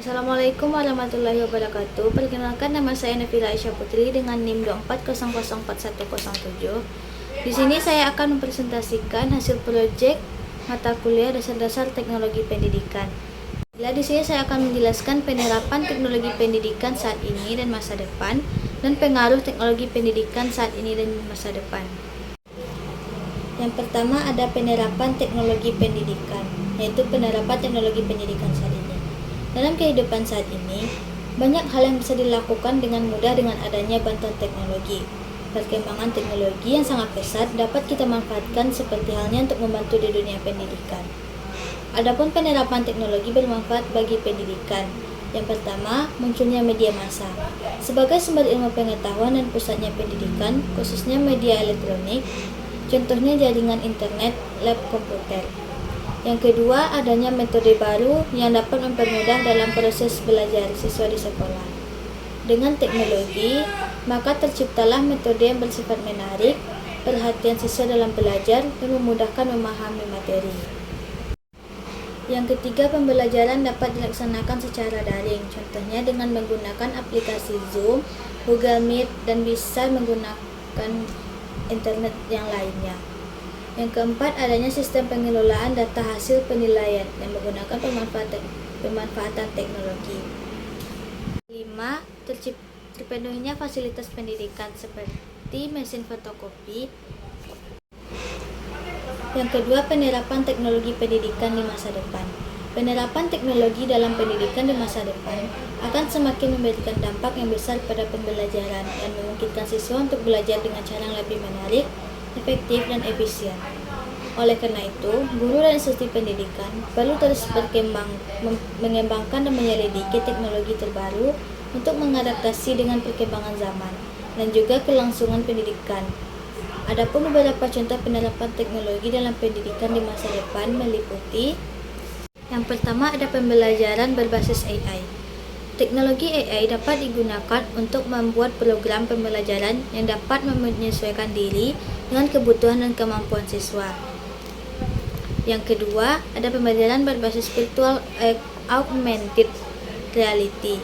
Assalamualaikum warahmatullahi wabarakatuh. Perkenalkan, nama saya Nafila Aisyah Putri dengan NIM 240044107. Di sini saya akan mempresentasikan hasil proyek mata kuliah dasar-dasar teknologi pendidikan. Di sini saya akan menjelaskan penerapan teknologi pendidikan saat ini dan masa depan, dan pengaruh teknologi pendidikan saat ini dan masa depan. Yang pertama ada penerapan teknologi pendidikan, yaitu penerapan teknologi pendidikan saat ini. Dalam kehidupan saat ini, banyak hal yang bisa dilakukan dengan mudah dengan adanya bantuan teknologi. Perkembangan teknologi yang sangat pesat dapat kita manfaatkan seperti halnya untuk membantu di dunia pendidikan. Adapun penerapan teknologi bermanfaat bagi pendidikan. Yang pertama, munculnya media massa. Sebagai sumber ilmu pengetahuan dan pusatnya pendidikan, khususnya media elektronik, contohnya jaringan internet, lab komputer. Yang kedua, adanya metode baru yang dapat mempermudah dalam proses belajar siswa di sekolah. Dengan teknologi, maka terciptalah metode yang bersifat menarik, perhatian siswa dalam belajar, dan memudahkan memahami materi. Yang ketiga, pembelajaran dapat dilaksanakan secara daring, contohnya dengan menggunakan aplikasi Zoom, Google Meet, dan bisa menggunakan internet yang lainnya. Yang keempat, adanya sistem pengelolaan data hasil penilaian yang menggunakan pemanfaatan teknologi. 5. Terpenuhinya fasilitas pendidikan seperti mesin fotokopi. Yang kedua, penerapan teknologi pendidikan di masa depan. Penerapan teknologi dalam pendidikan di masa depan akan semakin memberikan dampak yang besar pada pembelajaran dan memungkinkan siswa untuk belajar dengan cara yang lebih menarik, efektif, dan efisien. Oleh karena itu, guru dan institusi pendidikan perlu terus mengembangkan dan menyelidiki teknologi terbaru untuk mengadaptasi dengan perkembangan zaman dan juga kelangsungan pendidikan. Adapun beberapa contoh penerapan teknologi dalam pendidikan di masa depan meliputi: yang pertama, ada pembelajaran berbasis AI. Teknologi AI dapat digunakan untuk membuat program pembelajaran yang dapat menyesuaikan diri dengan kebutuhan dan kemampuan siswa. Yang kedua, ada pembelajaran berbasis virtual augmented reality.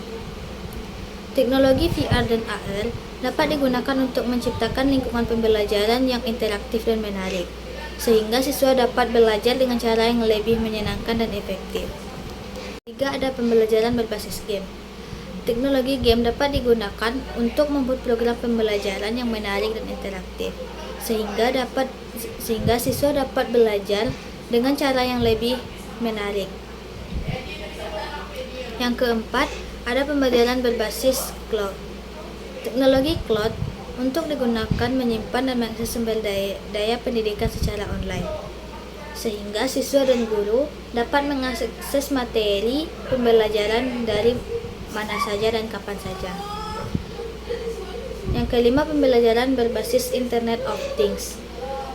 Teknologi VR dan AR dapat digunakan untuk menciptakan lingkungan pembelajaran yang interaktif dan menarik, sehingga siswa dapat belajar dengan cara yang lebih menyenangkan dan efektif. Ketiga, ada pembelajaran berbasis game. Teknologi game dapat digunakan untuk membuat program pembelajaran yang menarik dan interaktif, sehingga siswa dapat belajar dengan cara yang lebih menarik. Yang keempat, ada pembelajaran berbasis cloud. Teknologi cloud untuk digunakan menyimpan dan mengakses sumber daya pendidikan secara online, sehingga siswa dan guru dapat mengakses materi pembelajaran dari mana saja dan kapan saja. Yang kelima, pembelajaran berbasis Internet of Things.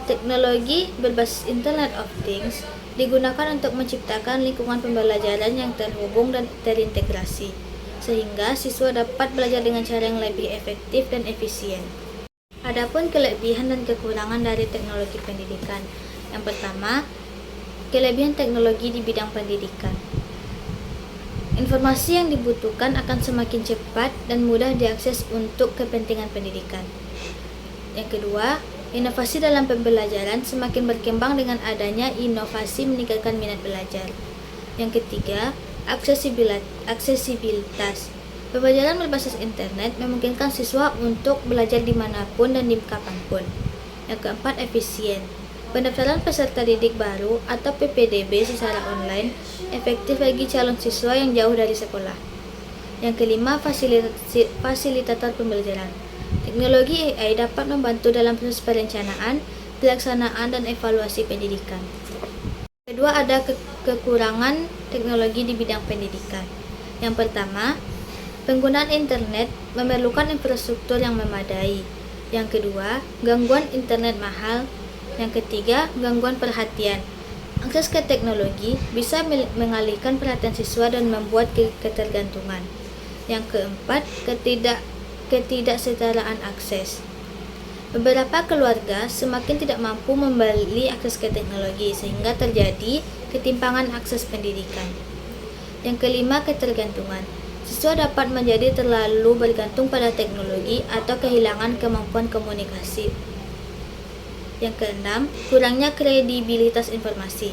Teknologi berbasis Internet of Things digunakan untuk menciptakan lingkungan pembelajaran yang terhubung dan terintegrasi, sehingga siswa dapat belajar dengan cara yang lebih efektif dan efisien. Adapun kelebihan dan kekurangan dari teknologi pendidikan. Yang pertama, kelebihan teknologi di bidang pendidikan. Informasi yang dibutuhkan akan semakin cepat dan mudah diakses untuk kepentingan pendidikan. Yang kedua, inovasi dalam pembelajaran semakin berkembang dengan adanya inovasi meningkatkan minat belajar. Yang ketiga, aksesibilitas. Pembelajaran berbasis internet memungkinkan siswa untuk belajar dimanapun dan di kapanpun. Yang keempat, efisien. Pendaftaran peserta didik baru atau PPDB secara online efektif bagi calon siswa yang jauh dari sekolah. Yang kelima, fasilitator pembelajaran. Teknologi AI dapat membantu dalam proses perencanaan, pelaksanaan, dan evaluasi pendidikan. Kedua, ada kekurangan teknologi di bidang pendidikan. Yang pertama, penggunaan internet memerlukan infrastruktur yang memadai. Yang kedua, gangguan internet mahal. Yang ketiga, gangguan perhatian. Akses ke teknologi bisa mengalihkan perhatian siswa dan membuat ketergantungan. Yang keempat, ketidaksetaraan akses. Beberapa keluarga semakin tidak mampu membeli akses ke teknologi sehingga terjadi ketimpangan akses pendidikan. Yang kelima, ketergantungan. Siswa dapat menjadi terlalu bergantung pada teknologi atau kehilangan kemampuan komunikasi. Yang keenam, kurangnya kredibilitas informasi.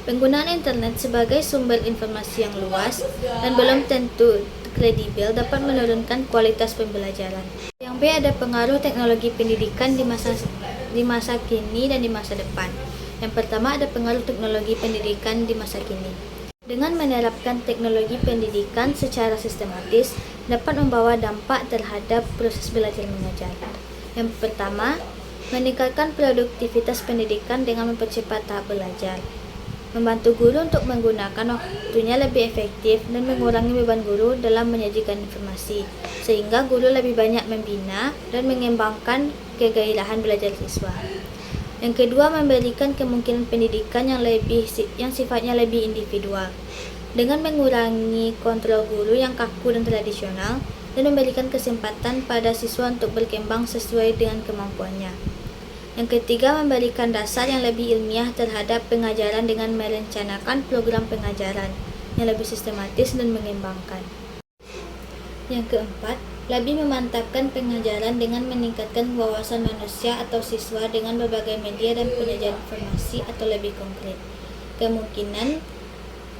Penggunaan internet sebagai sumber informasi yang luas dan belum tentu kredibel dapat menurunkan kualitas pembelajaran. Yang B, ada pengaruh teknologi pendidikan di masa kini dan di masa depan. Yang pertama, ada pengaruh teknologi pendidikan di masa kini. Dengan menerapkan teknologi pendidikan secara sistematis dapat membawa dampak terhadap proses belajar mengajar. Yang pertama, meningkatkan produktivitas pendidikan dengan mempercepat tahap belajar. Membantu guru untuk menggunakan waktunya lebih efektif dan mengurangi beban guru dalam menyajikan informasi, sehingga guru lebih banyak membina dan mengembangkan kegairahan belajar siswa. Yang kedua, memberikan kemungkinan pendidikan yang sifatnya lebih individual, dengan mengurangi kontrol guru yang kaku dan tradisional dan memberikan kesempatan pada siswa untuk berkembang sesuai dengan kemampuannya. Yang ketiga, memberikan dasar yang lebih ilmiah terhadap pengajaran dengan merencanakan program pengajaran yang lebih sistematis dan mengembangkan. Yang keempat, lebih memantapkan pengajaran dengan meningkatkan wawasan manusia atau siswa dengan berbagai media dan penyajian informasi atau lebih konkret.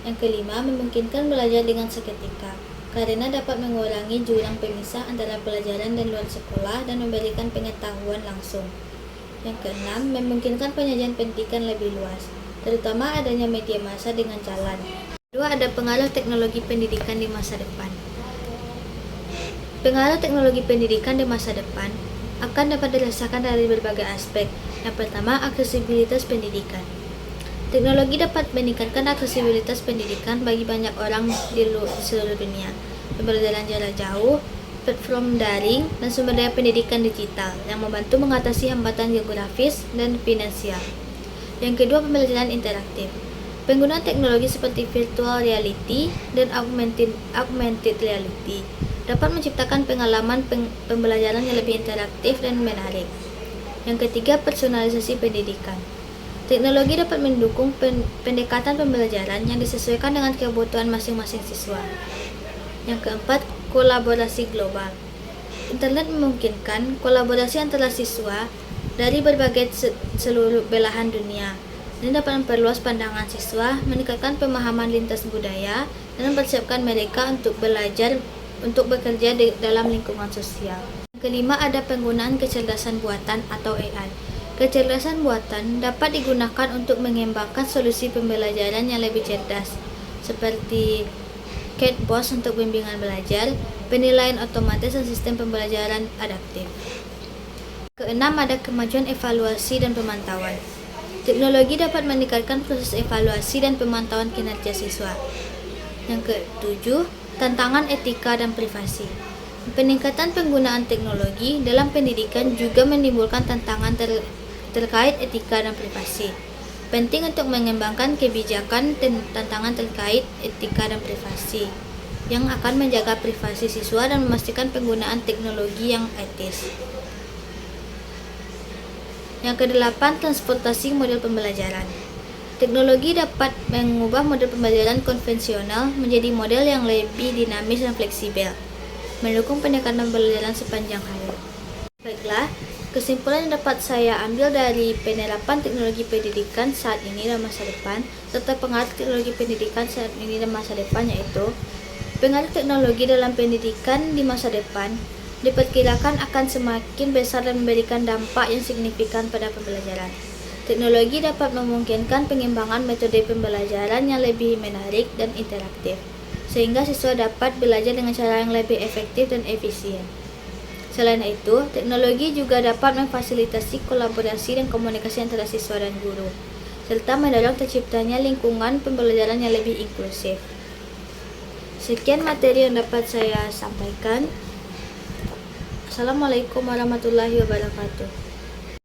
Yang kelima, memungkinkan belajar dengan seketika, karena dapat mengurangi jurang pemisah antara pelajaran dan luar sekolah dan memberikan pengetahuan langsung. Yang keenam, memungkinkan penyajian pendidikan lebih luas, terutama adanya media massa dengan jalan. Kedua, ada pengaruh teknologi pendidikan di masa depan. Pengaruh teknologi pendidikan di masa depan akan dapat dirasakan dari berbagai aspek. Yang pertama, aksesibilitas pendidikan. Teknologi dapat meningkatkan aksesibilitas pendidikan bagi banyak orang di seluruh dunia. Pembelajaran jarak jauh, platform daring, dan sumber daya pendidikan digital yang membantu mengatasi hambatan geografis dan finansial. Yang kedua, pembelajaran interaktif. Penggunaan teknologi seperti virtual reality dan augmented reality dapat menciptakan pengalaman pembelajaran yang lebih interaktif dan menarik. Yang ketiga, personalisasi pendidikan. Teknologi dapat mendukung pendekatan pembelajaran yang disesuaikan dengan kebutuhan masing-masing siswa. Yang keempat, kolaborasi global. Internet memungkinkan kolaborasi antara siswa dari berbagai seluruh belahan dunia dan dapat memperluas pandangan siswa, meningkatkan pemahaman lintas budaya, dan mempersiapkan mereka untuk bekerja dalam lingkungan sosial. Yang kelima, ada penggunaan kecerdasan buatan atau AI. Kecerdasan buatan dapat digunakan untuk mengembangkan solusi pembelajaran yang lebih cerdas, seperti chatbots untuk bimbingan belajar, penilaian otomatis dan sistem pembelajaran adaptif. Keenam, ada kemajuan evaluasi dan pemantauan. Teknologi dapat meningkatkan proses evaluasi dan pemantauan kinerja siswa. Yang ketujuh, tantangan etika dan privasi. Peningkatan penggunaan teknologi dalam pendidikan juga menimbulkan tantangan terkait etika dan privasi. Penting untuk mengembangkan kebijakan dan tantangan terkait etika dan privasi yang akan menjaga privasi siswa dan memastikan penggunaan teknologi yang etis. Yang kedelapan, transportasi model pembelajaran. Teknologi dapat mengubah model pembelajaran konvensional menjadi model yang lebih dinamis dan fleksibel, mendukung pendekatan pembelajaran sepanjang hari. Baiklah, kesimpulan yang dapat saya ambil dari penerapan teknologi pendidikan saat ini dan masa depan, serta pengaruh teknologi pendidikan saat ini dan masa depan, yaitu pengaruh teknologi dalam pendidikan di masa depan diperkirakan akan semakin besar dan memberikan dampak yang signifikan pada pembelajaran. Teknologi dapat memungkinkan pengembangan metode pembelajaran yang lebih menarik dan interaktif, sehingga siswa dapat belajar dengan cara yang lebih efektif dan efisien. Selain itu, teknologi juga dapat memfasilitasi kolaborasi dan komunikasi antara siswa dan guru, serta mendorong terciptanya lingkungan pembelajaran yang lebih inklusif. Sekian materi yang dapat saya sampaikan. Assalamualaikum warahmatullahi wabarakatuh.